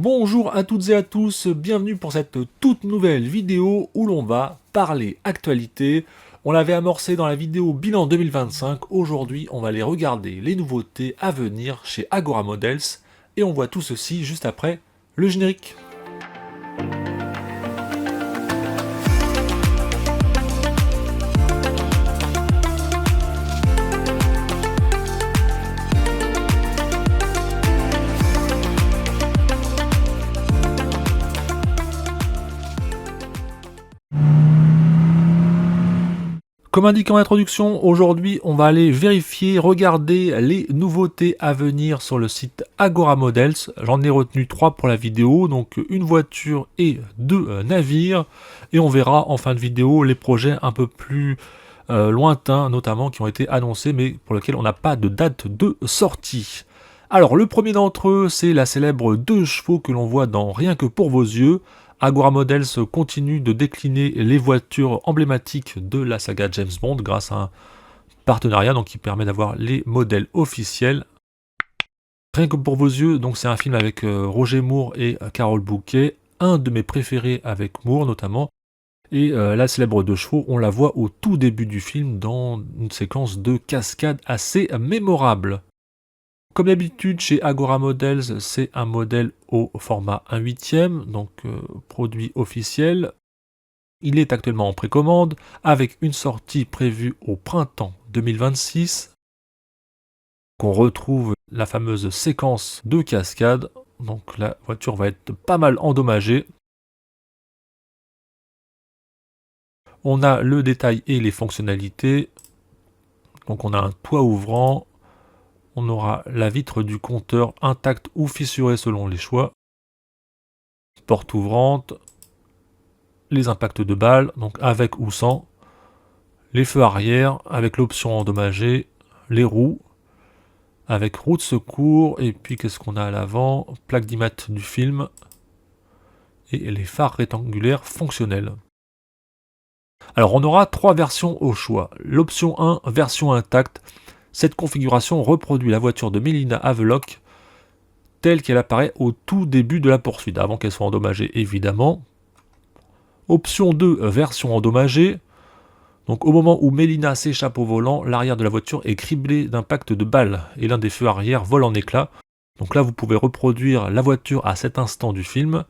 Bonjour à toutes et à tous, bienvenue pour cette toute nouvelle vidéo où l'on va parler actualité. On l'avait amorcé dans la vidéo bilan 2025, aujourd'hui on va aller regarder les nouveautés à venir chez Agora Models et on voit tout ceci juste après le générique. Comme indiqué en introduction, aujourd'hui on va aller vérifier, regarder les nouveautés à venir sur le site Agora Models. J'en ai retenu 3 pour la vidéo, donc une voiture et 2 navires. Et on verra en fin de vidéo les projets un peu plus lointains, notamment qui ont été annoncés, mais pour lesquels on n'a pas de date de sortie. Alors le premier d'entre eux, c'est la célèbre 2 chevaux que l'on voit dans Rien que pour vos yeux. Agora Models continue de décliner les voitures emblématiques de la saga James Bond grâce à un partenariat qui permet d'avoir les modèles officiels. Rien que pour vos yeux, donc c'est un film avec Roger Moore et Carole Bouquet, un de mes préférés avec Moore notamment. Et la célèbre 2 chevaux, on la voit au tout début du film dans une séquence de cascade assez mémorable. Comme d'habitude, chez Agora Models, c'est un modèle au format 1/8, donc produit officiel. Il est actuellement en précommande, avec une sortie prévue au printemps 2026. On retrouve la fameuse séquence de cascade, donc la voiture va être pas mal endommagée. On a le détail et les fonctionnalités. Donc on a un toit ouvrant. On aura la vitre du compteur intacte ou fissurée selon les choix. Porte ouvrante. Les impacts de balles, donc avec ou sans. Les feux arrière avec l'option endommagée. Les roues avec roue de secours. Et puis qu'est-ce qu'on a à l'avant? Plaque d'immat du film. Et les phares rectangulaires fonctionnels. Alors on aura 3 versions au choix. L'option 1, version intacte. Cette configuration reproduit la voiture de Melina Havelock telle qu'elle apparaît au tout début de la poursuite, avant qu'elle soit endommagée évidemment. Option 2, version endommagée. Donc au moment où Melina s'échappe au volant, l'arrière de la voiture est criblé d'impacts de balles et l'un des feux arrière vole en éclats. Donc là vous pouvez reproduire la voiture à cet instant du film.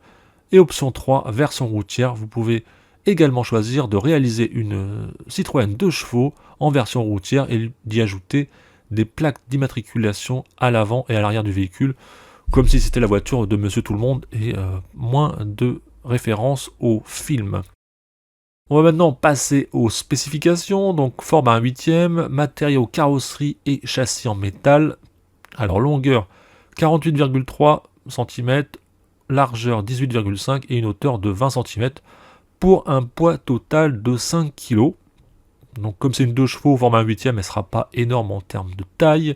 Et option 3, version routière, vous pouvez également choisir de réaliser une Citroën 2 chevaux en version routière et d'y ajouter des plaques d'immatriculation à l'avant et à l'arrière du véhicule, comme si c'était la voiture de Monsieur Tout-le-Monde et moins de références au film. On va maintenant passer aux spécifications, donc format 1/8, matériaux carrosserie et châssis en métal. Alors longueur 48,3 cm, largeur 18,5 et une hauteur de 20 cm pour un poids total de 5 kg. Donc comme c'est une 2 chevaux au format 1/8, elle ne sera pas énorme en termes de taille.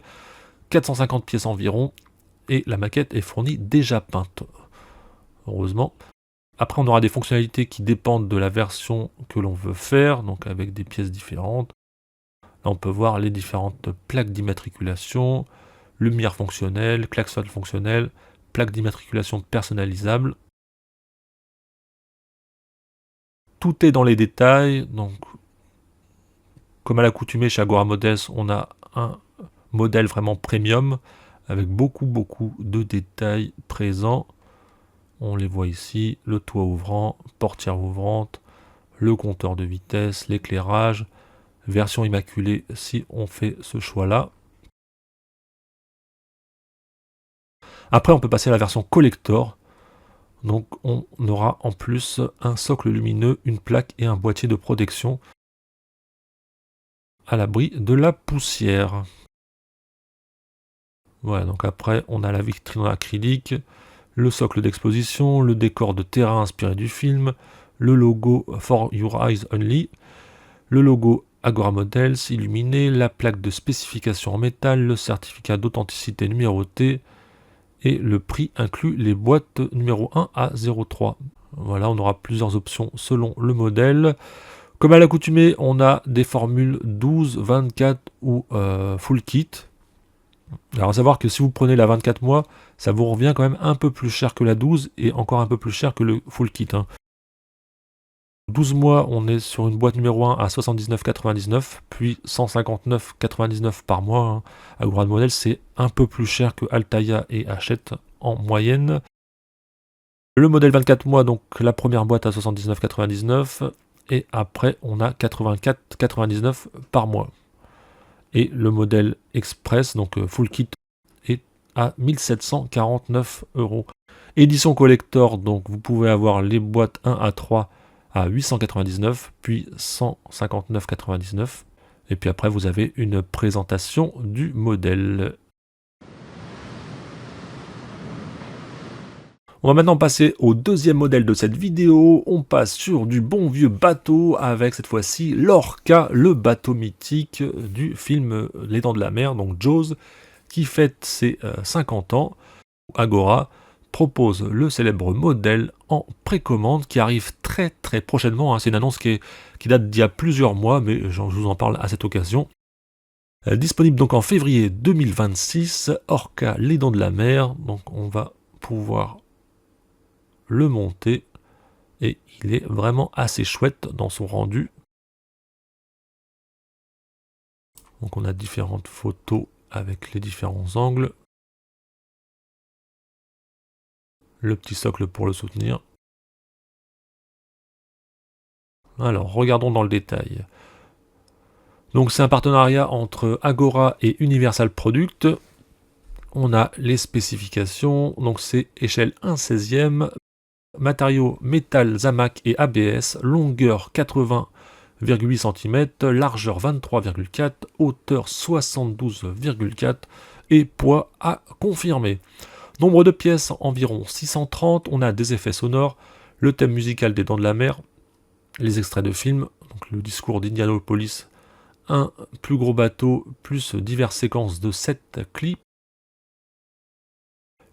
450 pièces environ et la maquette est fournie déjà peinte. Heureusement. Après on aura des fonctionnalités qui dépendent de la version que l'on veut faire, donc avec des pièces différentes. Là on peut voir les différentes plaques d'immatriculation, lumière fonctionnelle, klaxon fonctionnel, plaque d'immatriculation personnalisable. Tout est dans les détails, donc comme à l'accoutumée chez Agora Models, on a un modèle vraiment premium avec beaucoup de détails présents. On les voit ici, le toit ouvrant, portière ouvrante, le compteur de vitesse, l'éclairage, version immaculée si on fait ce choix-là. Après on peut passer à la version collector. Donc on aura en plus un socle lumineux, une plaque et un boîtier de protection à l'abri de la poussière. Voilà, donc après on a la vitrine en acrylique, le socle d'exposition, le décor de terrain inspiré du film, le logo For Your Eyes Only, le logo Agora Models illuminé, la plaque de spécification en métal, le certificat d'authenticité numéroté, et le prix inclut les boîtes numéro 1 à 0,3. Voilà, on aura plusieurs options selon le modèle. Comme à l'accoutumée, on a des formules 12, 24 ou full kit. Alors à savoir que si vous prenez la 24 mois, ça vous revient quand même un peu plus cher que la 12 et encore un peu plus cher que le full kit. 12 mois, on est sur une boîte numéro 1 à 79,99, puis 159,99 par mois. Agora de modèle, c'est un peu plus cher que Altaïa et Hachette en moyenne. Le modèle 24 mois, donc la première boîte à 79,99 et après on a 84,99 par mois. Et le modèle Express, donc full kit, est à 1749 €. Édition collector, donc vous pouvez avoir les boîtes 1 à 3 à 899, puis 159,99. Et puis après, vous avez une présentation du modèle. On va maintenant passer au deuxième modèle de cette vidéo. On passe sur du bon vieux bateau avec cette fois-ci l'Orca, le bateau mythique du film Les Dents de la Mer, donc Jaws, qui fête ses 50 ans. Agora propose le célèbre modèle en précommande qui arrive très très prochainement. C'est une annonce qui date d'il y a plusieurs mois, mais je vous en parle à cette occasion. Disponible donc en février 2026, Orca, les Dents de la Mer. Donc on va pouvoir le monter et il est vraiment assez chouette dans son rendu. Donc on a différentes photos avec les différents angles. Le petit socle pour le soutenir. Alors, regardons dans le détail. Donc c'est un partenariat entre Agora et Universal Product. On a les spécifications, donc c'est échelle 1/16e, matériaux métal, Zamac et ABS, longueur 80,8 cm, largeur 23,4, hauteur 72,4 et poids à confirmer. Nombre de pièces environ 630, on a des effets sonores, le thème musical des Dents de la Mer, les extraits de films, donc le discours d'Indianapolis, un plus gros bateau, plus diverses séquences de 7 clips,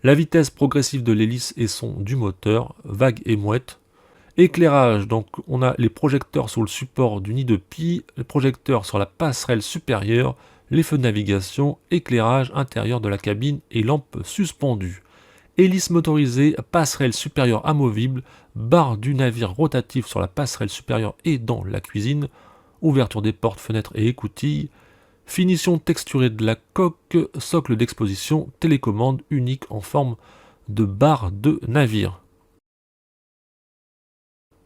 la vitesse progressive de l'hélice et son du moteur, vague et mouette, éclairage, donc on a les projecteurs sur le support du nid de pie, les projecteurs sur la passerelle supérieure, les feux de navigation, éclairage intérieur de la cabine et lampes suspendues. Hélice motorisée, passerelle supérieure amovible, barre du navire rotatif sur la passerelle supérieure et dans la cuisine, ouverture des portes, fenêtres et écoutilles, finition texturée de la coque, socle d'exposition, télécommande unique en forme de barre de navire.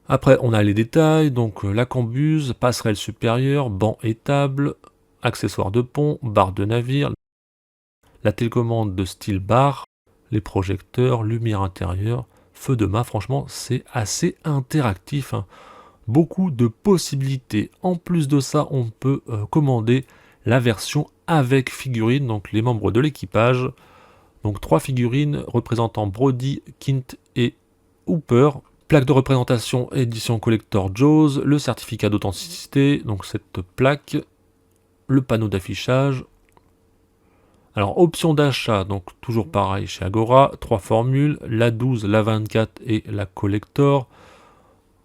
Après, on a les détails, donc la cambuse, passerelle supérieure, banc et table, accessoires de pont, barre de navire, la télécommande de style bar, les projecteurs, lumière intérieure, feu de mât. Franchement, c'est assez interactif. Beaucoup de possibilités. En plus de ça, on peut commander la version avec figurines, donc les membres de l'équipage. Donc 3 figurines représentant Brody, Kint et Hooper. Plaque de représentation édition collector Jaws, le certificat d'authenticité, donc cette plaque, le panneau d'affichage. Alors option d'achat, donc toujours pareil chez Agora, 3 formules, la 12, la 24 et la collector.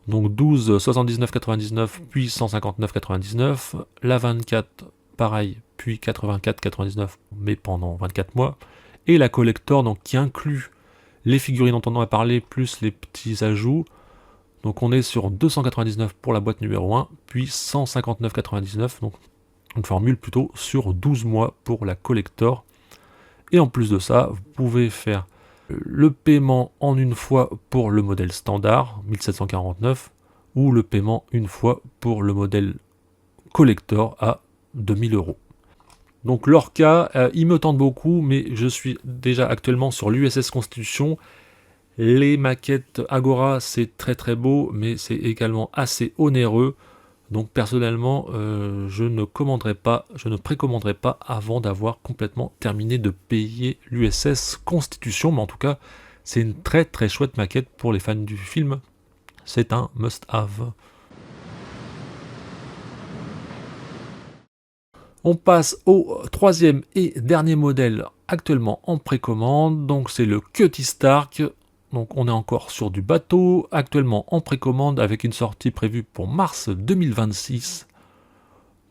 Donc 12, 79,99 puis 159,99. La 24, pareil, puis 84,99 mais pendant 24 mois. Et la collector, donc qui inclut les figurines dont on en a parlé, plus les petits ajouts. Donc on est sur 299 pour la boîte numéro 1, puis 159,99, donc une formule plutôt sur 12 mois pour la collector. Et en plus de ça, vous pouvez faire le paiement en une fois pour le modèle standard, 1749, ou le paiement une fois pour le modèle collector à 2000 €. Donc l'Orca, il me tente beaucoup, mais je suis déjà actuellement sur l'USS Constitution. Les maquettes Agora, c'est très très beau, mais c'est également assez onéreux. Donc personnellement, je ne précommanderai pas avant d'avoir complètement terminé de payer l'USS Constitution. Mais en tout cas, c'est une très très chouette maquette pour les fans du film. C'est un must-have. On passe au troisième et dernier modèle actuellement en précommande. Donc c'est le Cutty Stark. Donc on est encore sur du bateau, actuellement en précommande avec une sortie prévue pour mars 2026.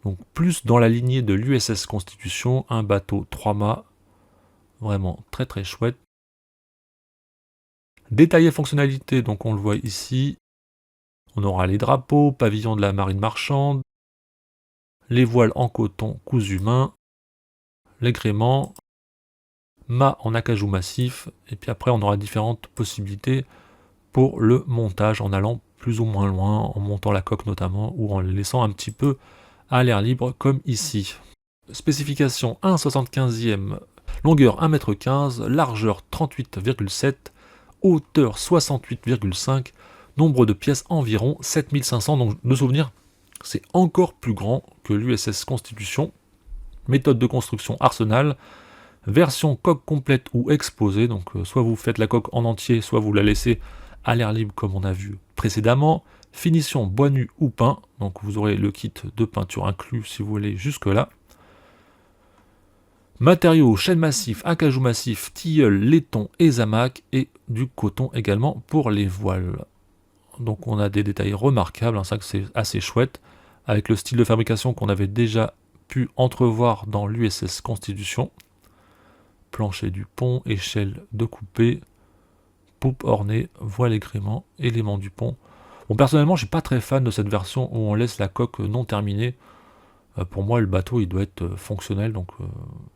Donc plus dans la lignée de l'USS Constitution, un bateau 3 mâts vraiment très très chouette. Détail et fonctionnalité, donc on le voit ici. On aura les drapeaux, pavillon de la marine marchande, les voiles en coton cousu main, les gréements, mât en acajou massif, et puis après on aura différentes possibilités pour le montage en allant plus ou moins loin, en montant la coque notamment, ou en le laissant un petit peu à l'air libre comme ici. Spécification 1,75e, longueur 1,15 m, largeur 38,7, hauteur 68,5, nombre de pièces environ 7500, donc de souvenir, c'est encore plus grand que l'USS Constitution. Méthode de construction Arsenal, version coque complète ou exposée, donc soit vous faites la coque en entier, soit vous la laissez à l'air libre comme on a vu précédemment. Finition bois nu ou peint, donc vous aurez le kit de peinture inclus si vous voulez jusque là. Matériaux, chêne massif, acajou massif, tilleul, laiton et zamac, et du coton également pour les voiles. Donc on a des détails remarquables, ça que c'est assez chouette, avec le style de fabrication qu'on avait déjà pu entrevoir dans l'USS Constitution. Plancher du pont, échelle de coupée, poupe ornée, voile et gréement, éléments du pont. Bon, personnellement, je suis pas très fan de cette version où on laisse la coque non terminée. Pour moi, le bateau, il doit être fonctionnel, donc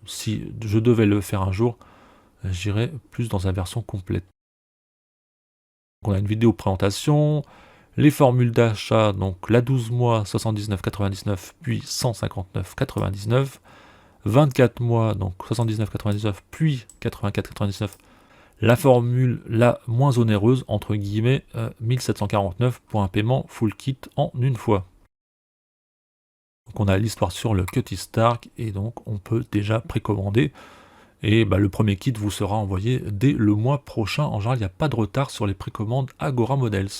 si je devais le faire un jour, j'irais plus dans sa version complète. Donc, on a une vidéo présentation, les formules d'achat, donc la 12 mois 79,99 puis 159,99, 24 mois donc 79,99 puis 84,99, la formule la moins onéreuse entre guillemets 1749 pour un paiement full kit en une fois. Donc on a l'histoire sur le Cutty Stark et donc on peut déjà précommander. Et le premier kit vous sera envoyé dès le mois prochain. En général, il n'y a pas de retard sur les précommandes Agora Models.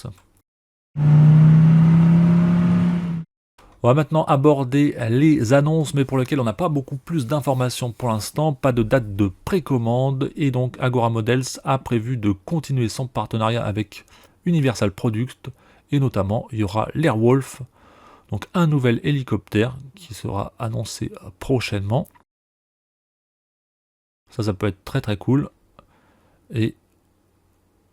On va maintenant aborder les annonces, mais pour lesquelles on n'a pas beaucoup plus d'informations pour l'instant, pas de date de précommande, et donc Agora Models a prévu de continuer son partenariat avec Universal Product, et notamment il y aura l'Airwolf, donc un nouvel hélicoptère qui sera annoncé prochainement. Ça peut être très très cool. Et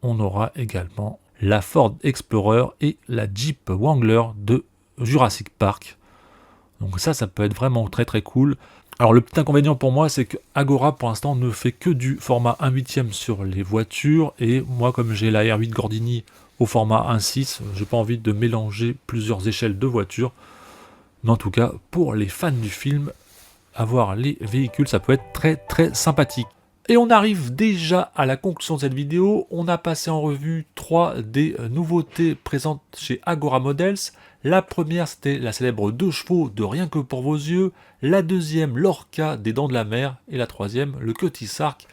on aura également la Ford Explorer et la Jeep Wrangler de Jurassic Park. Donc ça peut être vraiment très très cool. Alors le petit inconvénient pour moi, c'est que Agora pour l'instant ne fait que du format 1/8 sur les voitures. Et moi, comme j'ai la R8 Gordini au format 1/6, j'ai pas envie de mélanger plusieurs échelles de voitures. Mais en tout cas, pour les fans du film, avoir les véhicules, ça peut être très très sympathique. Et on arrive déjà à la conclusion de cette vidéo. On a passé en revue 3 des nouveautés présentes chez Agora Models. La première, c'était la célèbre 2 chevaux de Rien que pour vos yeux. La deuxième, l'Orca des Dents de la Mer. Et la troisième, le Cutty Sark,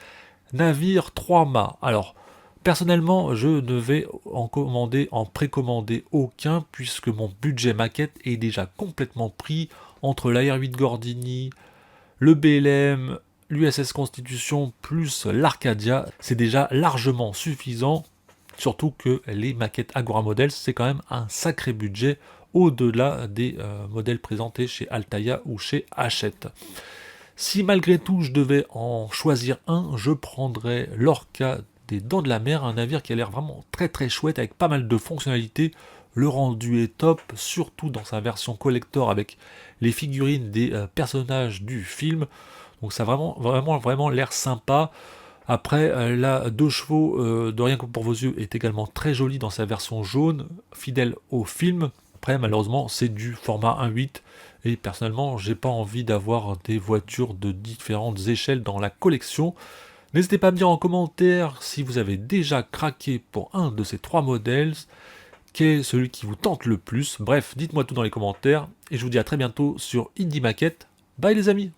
navire 3 mâts. Alors, personnellement, je ne vais en précommander aucun, puisque mon budget maquette est déjà complètement pris entre la R8 Gordini, le BLM, l'USS Constitution plus l'Arcadia. C'est déjà largement suffisant, surtout que les maquettes Agora Models, c'est quand même un sacré budget au-delà des modèles présentés chez Altaïa ou chez Hachette. Si malgré tout je devais en choisir un, je prendrais l'Orca des Dents de la Mer, un navire qui a l'air vraiment très très chouette avec pas mal de fonctionnalités. Le rendu est top, surtout dans sa version collector avec les figurines des personnages du film. Donc ça a vraiment l'air sympa. Après, la 2 chevaux de Rien que pour vos yeux est également très jolie dans sa version jaune, fidèle au film. Après, malheureusement, c'est du format 1/8. Et personnellement, j'ai pas envie d'avoir des voitures de différentes échelles dans la collection. N'hésitez pas à me dire en commentaire si vous avez déjà craqué pour un de ces 3 modèles. Quel est celui qui vous tente le plus? Bref, dites-moi tout dans les commentaires. Et je vous dis à très bientôt sur Indie Maquette. Bye les amis!